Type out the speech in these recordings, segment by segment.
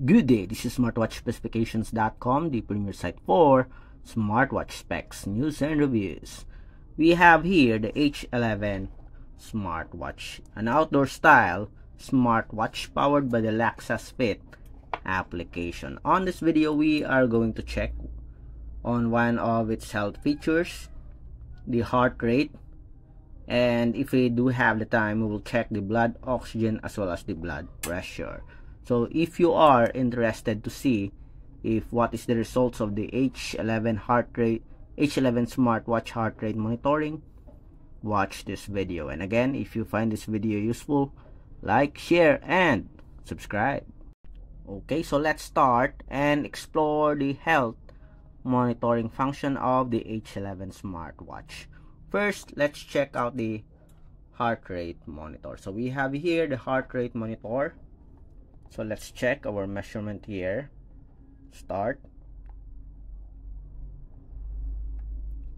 Good day, this is smartwatchspecifications.com, the premier site for smartwatch specs, news, and reviews. We have here the H11 smartwatch, an outdoor style smartwatch powered by the Lexus Fit application. On this video, we are going to check on one of its health features, the heart rate, and if we do have the time, we will check the blood oxygen as well as the blood pressure. So if you are interested to see if what is the results of the H11 smartwatch heart rate monitoring, watch this video. And again, if you find this video useful, like, share, and subscribe. Okay, so let's start and explore the health monitoring function of the H11 smartwatch. First, let's check out the heart rate monitor. So we have here the heart rate monitor. So let's check our measurement here. Start.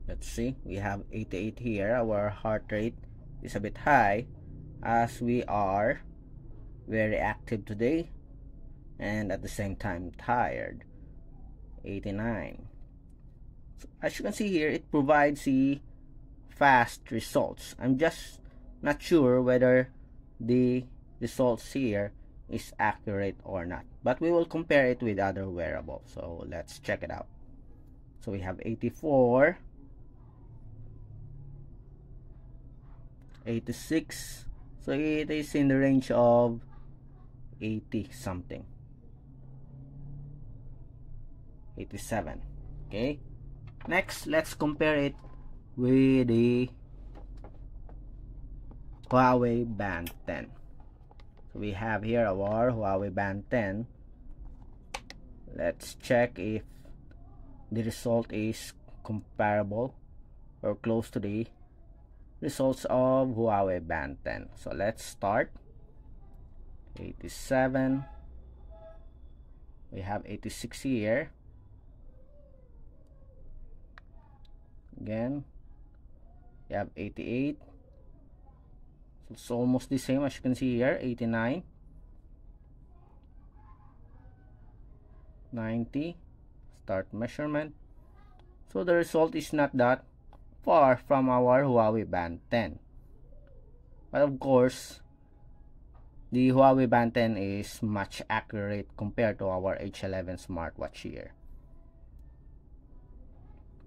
Let's see, we have 88 here. Our heart rate is a bit high as we are very active today and at the same time tired. 89. So as you can see here, it provides the fast results. I'm just not sure whether the results here is accurate or not, but we will compare it with other wearables. So let's check it out. So we have 84, 86, so it is in the range of 80 something, 87. Okay, next let's compare it with the Huawei Band 10. So we have here our Huawei Band 10. Let's check if the result is comparable or close to the results of Huawei Band 10. So let's start. 87. We have 86 here. Again, we have 88. So it's almost the same as you can see here. 89, 90. Start measurement. So the result is not that far from our Huawei Band 10, but of course the Huawei Band 10 is much accurate compared to our H11 smartwatch here,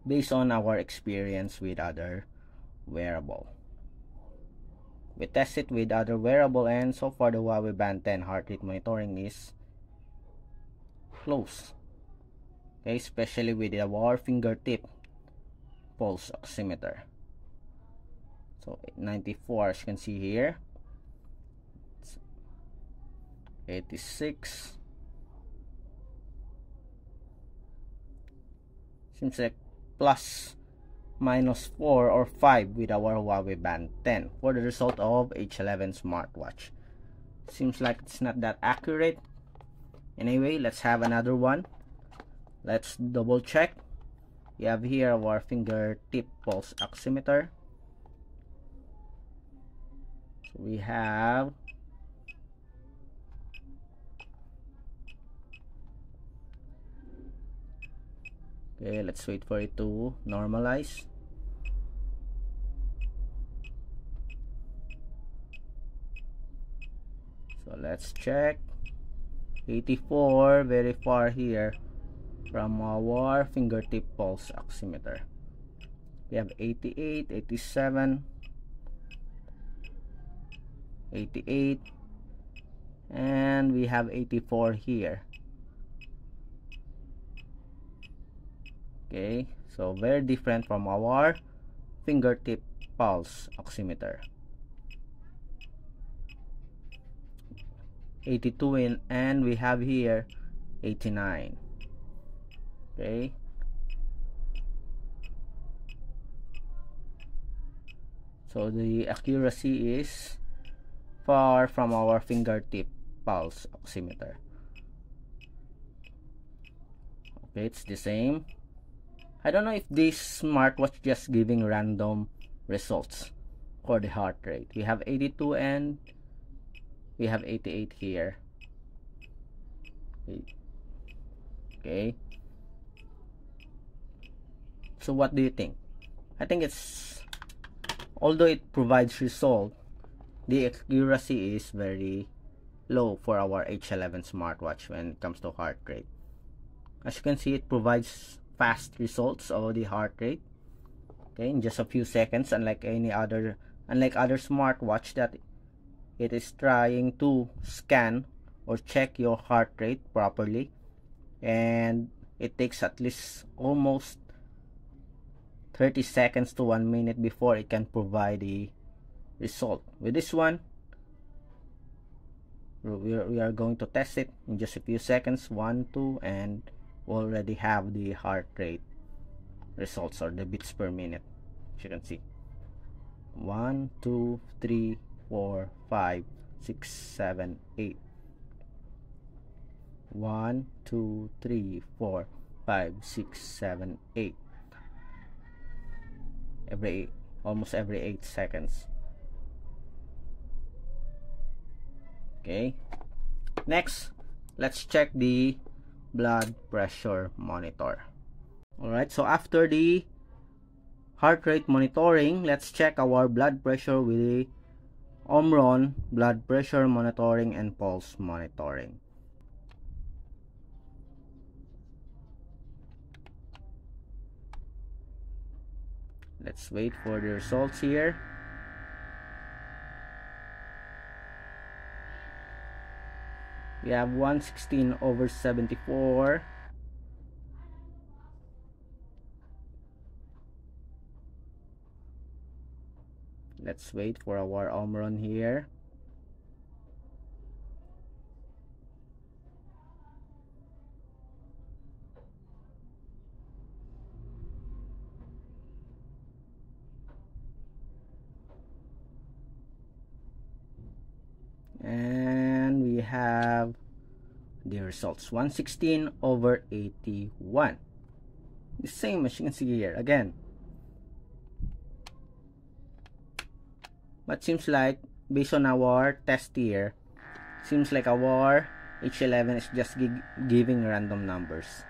based on our experience with other wearable. We test it with other wearable, and so far the Huawei Band 10 heart rate monitoring is close. Okay, especially with our fingertip pulse oximeter. So 94, as you can see here. 86. Seems like plus minus 4 or 5 with our Huawei Band 10 for the result of H11 smartwatch. Seems like it's not that accurate. Anyway, let's have another one. Let's double check. We have here our fingertip pulse oximeter. So we have okay, let's wait for it to normalize. So let's check. 84, very far here from our fingertip pulse oximeter. We have 88, 87, 88, and we have 84 here. Okay, so very different from our fingertip pulse oximeter. 82 and we have here 89. Okay, so the accuracy is far from our fingertip pulse oximeter. Okay, it's the same. I don't know if this smartwatch just giving random results for the heart rate. We have 82 and we have 88 here. Okay, so what do you think? I think it's, although it provides result, the accuracy is very low for our H11 smartwatch when it comes to heart rate. As you can see, it provides fast results of the heart rate, okay, in just a few seconds, unlike other smartwatch that it is trying to scan or check your heart rate properly, and it takes at least almost 30 seconds to 1 minute before it can provide the result. With this one, we are going to test it in just a few seconds. 1, 2, and we already have the heart rate results, or the beats per minute. As you can see, 1, 2, 3, 4, 5, 6, 7, 8. 1, 2, 3, 4, 5, 6, 7, 8. Almost every 8 seconds. Okay, next, let's check the blood pressure monitor. Alright, so after the heart rate monitoring, let's check our blood pressure with the Omron blood pressure monitoring and pulse monitoring. Let's wait for the results here. We have 116/74. Let's wait for our Omron here. And we have the results, 116/81. The same as you can see here again. But seems like, based on our test here, seems like our H11 is just giving random numbers.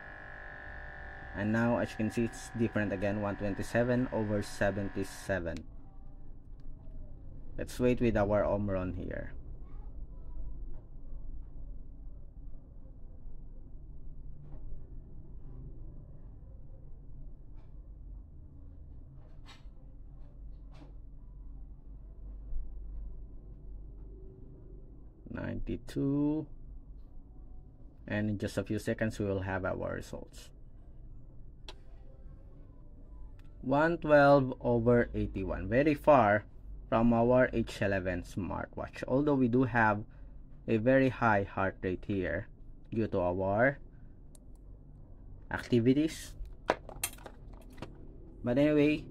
And now, as you can see, it's different again, 127/77. Let's wait with our Omron here. $92, and in just a few seconds we will have our results. 112/81, very far from our H11 smartwatch, although we do have a very high heart rate here due to our activities. But anyway,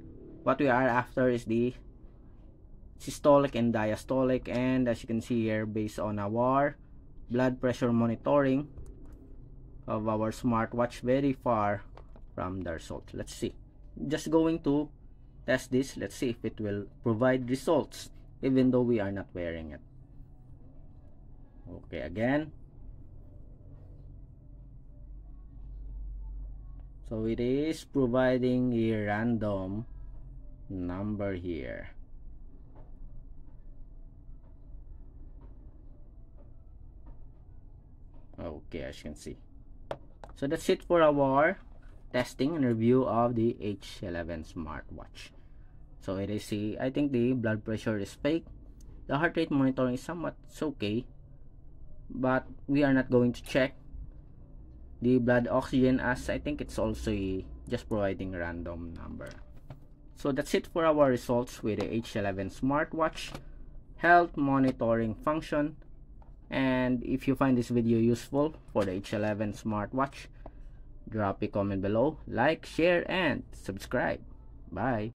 what we are after is the systolic and diastolic, and as you can see here, based on our blood pressure monitoring of our smartwatch, very far from the result. Let's see, just going to test this. Let's see if it will provide results even though we are not wearing it. Okay, again, so it is providing a random number here. Okay, as you can see. So that's it for our testing and review of the H11 smartwatch. So it is I think the blood pressure is fake. The heart rate monitoring is somewhat okay, but we are not going to check the blood oxygen, as I think it's also just providing a random number. So that's it for our results with the H11 smartwatch health monitoring function. And if you find this video useful for the H11 smartwatch, drop a comment below, like, share, and subscribe. Bye.